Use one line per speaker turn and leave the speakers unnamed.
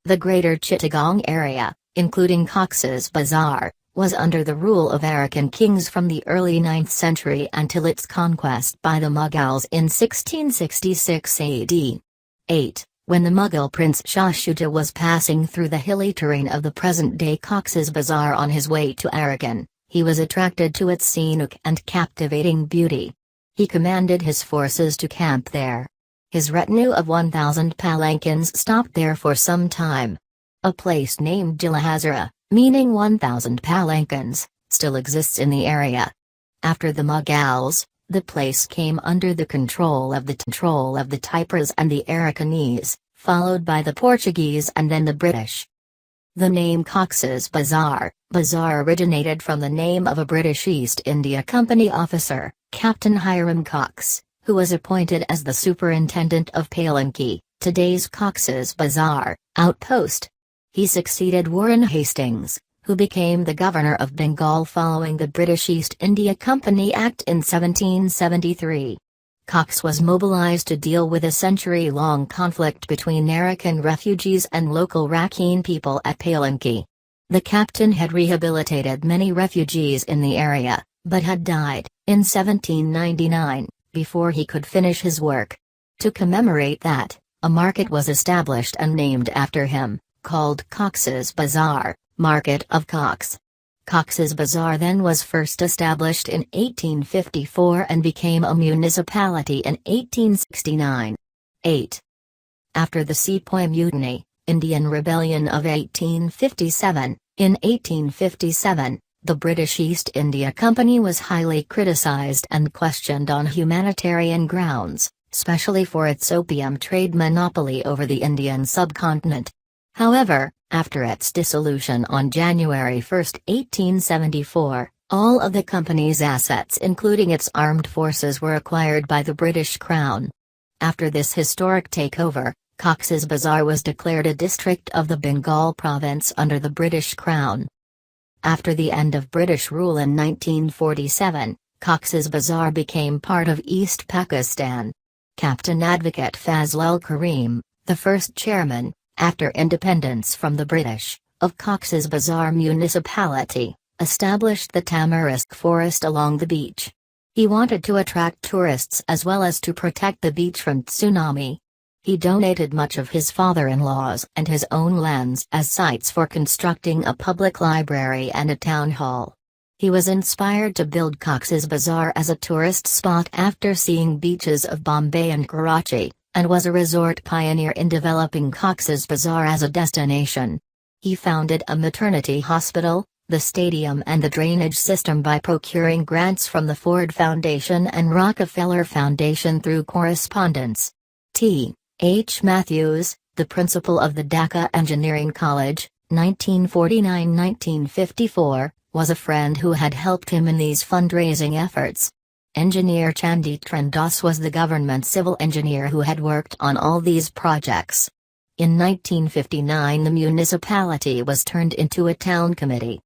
The greater Chittagong area, including Cox's Bazar, was under the rule of Arakan kings from the early 9th century until its conquest by the Mughals in 1666 AD. 8. When the Mughal prince Shah Shuja was passing through the hilly terrain of the present-day Cox's Bazar on his way to Arakan, he was attracted to its scenic and captivating beauty. He commanded his forces to camp there. His retinue of 1,000 palanquins stopped there for some time. A place named Jilahazara, meaning 1,000 palanquins, still exists in the area. After the Mughals, the place came under the control of the Tipras and the Arakanese, followed by the Portuguese and then the British. The name Cox's Bazar originated from the name of a British East India Company officer, Captain Hiram Cox, who was appointed as the superintendent of Palanque, today's Cox's Bazar, outpost. He succeeded Warren Hastings, who became the governor of Bengal following the British East India Company Act in 1773. Cox was mobilized to deal with a century-long conflict between Arakan refugees and local Rakhine people at Palanque. The captain had rehabilitated many refugees in the area, but had died, in 1799, before he could finish his work. To commemorate that, a market was established and named after him, called Cox's Bazar, Market of Cox. Cox's Bazar then was first established in 1854 and became a municipality in 1869. 8. After the Sepoy Mutiny, Indian Rebellion of 1857, in 1857, the British East India Company was highly criticized and questioned on humanitarian grounds, especially for its opium trade monopoly over the Indian subcontinent. However, after its dissolution on January 1, 1874, all of the company's assets including its armed forces were acquired by the British Crown. After this historic takeover, Cox's Bazar was declared a district of the Bengal province under the British Crown. After the end of British rule in 1947, Cox's Bazar became part of East Pakistan. Captain Advocate Fazlul Karim, the first chairman, after independence from the British, of Cox's Bazar municipality, established the tamarisk forest along the beach. He wanted to attract tourists as well as to protect the beach from tsunami. He donated much of his father-in-law's and his own lands as sites for constructing a public library and a town hall. He was inspired to build Cox's Bazar as a tourist spot after seeing beaches of Bombay and Karachi, and was a resort pioneer in developing Cox's Bazar as a destination. He founded a maternity hospital, the stadium and the drainage system by procuring grants from the Ford Foundation and Rockefeller Foundation through correspondence. T. H. Matthews, the principal of the Dhaka Engineering College, 1949-1954, was a friend who had helped him in these fundraising efforts. Engineer Chanditran Das was the government civil engineer who had worked on all these projects. In 1959 the municipality was turned into a town committee.